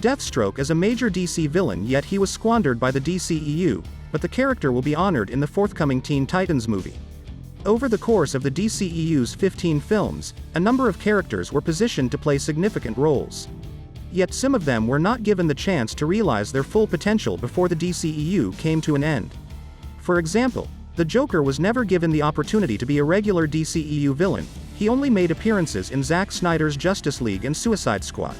Deathstroke is a major DC villain, yet he was squandered by the DCEU, but the character will be honored in the forthcoming Teen Titans movie. Over the course of the DCEU's 15 films, a number of characters were positioned to play significant roles. Yet some of them were not given the chance to realize their full potential before the DCEU came to an end. For example, the Joker was never given the opportunity to be a regular DCEU villain. He only made appearances in Zack Snyder's Justice League and Suicide Squad.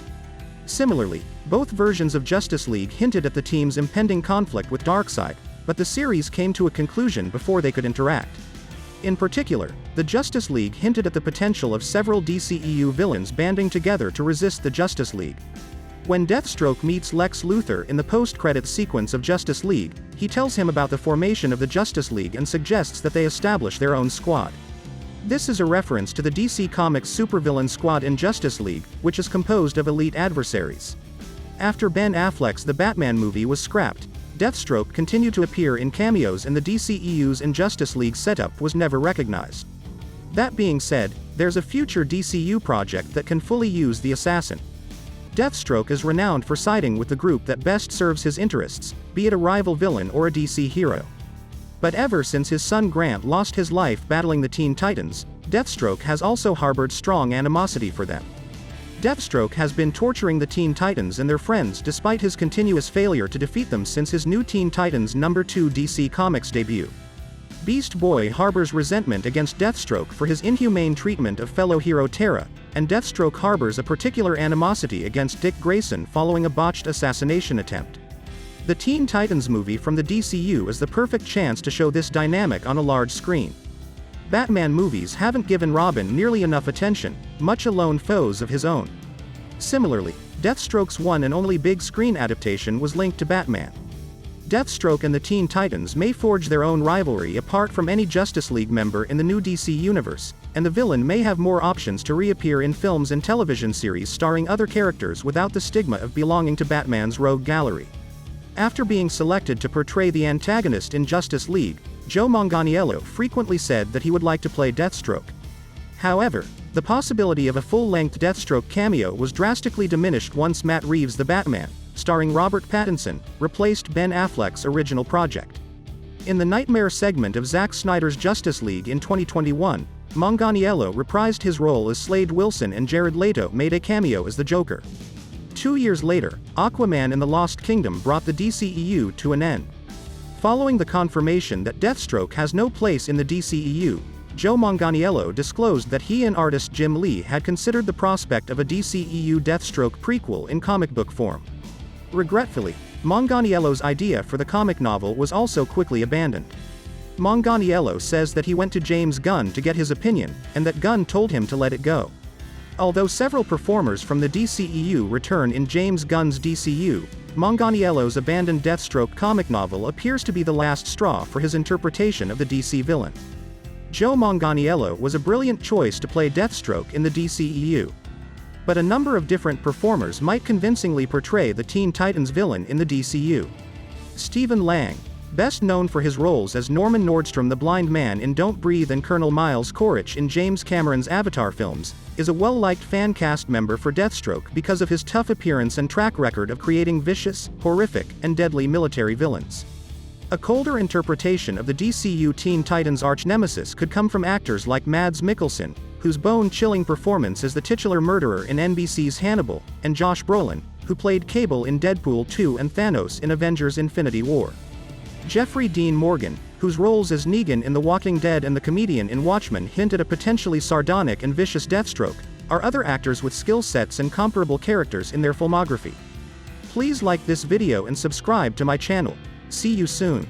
Similarly, both versions of Justice League hinted at the team's impending conflict with Darkseid, but the series came to a conclusion before they could interact. In particular, the Justice League hinted at the potential of several DCEU villains banding together to resist the Justice League. When Deathstroke meets Lex Luthor in the post-credits sequence of Justice League, he tells him about the formation of the Justice League and suggests that they establish their own squad. This is a reference to the DC Comics supervillain squad in Justice League, which is composed of elite adversaries. After Ben Affleck's The Batman movie was scrapped, Deathstroke continued to appear in cameos in the DCEU's Injustice League setup was never recognized. That being said, there's a future DCU project that can fully use the assassin. Deathstroke is renowned for siding with the group that best serves his interests, be it a rival villain or a DC hero. But ever since his son Grant lost his life battling the Teen Titans, Deathstroke has also harbored strong animosity for them. Deathstroke has been torturing the Teen Titans and their friends despite his continuous failure to defeat them since his new Teen Titans #2 DC Comics debut. Beast Boy harbors resentment against Deathstroke for his inhumane treatment of fellow hero Terra, and Deathstroke harbors a particular animosity against Dick Grayson following a botched assassination attempt. The Teen Titans movie from the DCU is the perfect chance to show this dynamic on a large screen. Batman movies haven't given Robin nearly enough attention, much alone foes of his own. Similarly, Deathstroke's one and only big screen adaptation was linked to Batman. Deathstroke and the Teen Titans may forge their own rivalry apart from any Justice League member in the new DC universe, and the villain may have more options to reappear in films and television series starring other characters without the stigma of belonging to Batman's rogue gallery. After being selected to portray the antagonist in Justice League, Joe Manganiello frequently said that he would like to play Deathstroke. However, the possibility of a full-length Deathstroke cameo was drastically diminished once Matt Reeves' The Batman, starring Robert Pattinson, replaced Ben Affleck's original project. In the Nightmare segment of Zack Snyder's Justice League in 2021, Manganiello reprised his role as Slade Wilson and Jared Leto made a cameo as the Joker. 2 years later, Aquaman and the Lost Kingdom brought the DCEU to an end. Following the confirmation that Deathstroke has no place in the DCEU, Joe Manganiello disclosed that he and artist Jim Lee had considered the prospect of a DCEU Deathstroke prequel in comic book form. Regretfully, Manganiello's idea for the comic novel was also quickly abandoned. Manganiello says that he went to James Gunn to get his opinion, and that Gunn told him to let it go. Although several performers from the DCEU return in James Gunn's DCU, Manganiello's abandoned Deathstroke comic novel appears to be the last straw for his interpretation of the DC villain. Joe Manganiello was a brilliant choice to play Deathstroke in the DCEU. But a number of different performers might convincingly portray the Teen Titans villain in the DCU. Stephen Lang, best known for his roles as Norman Nordstrom the Blind Man in Don't Breathe and Colonel Miles Quaritch in James Cameron's Avatar films, is a well-liked fan cast member for Deathstroke because of his tough appearance and track record of creating vicious, horrific, and deadly military villains. A colder interpretation of the DCU Teen Titans arch-nemesis could come from actors like Mads Mikkelsen, whose bone-chilling performance as the titular murderer in NBC's Hannibal, and Josh Brolin, who played Cable in Deadpool 2 and Thanos in Avengers: Infinity War. Jeffrey Dean Morgan, whose roles as Negan in The Walking Dead and the comedian in Watchmen hint at a potentially sardonic and vicious Deathstroke, are other actors with skill sets and comparable characters in their filmography. Please like this video and subscribe to my channel. See you soon.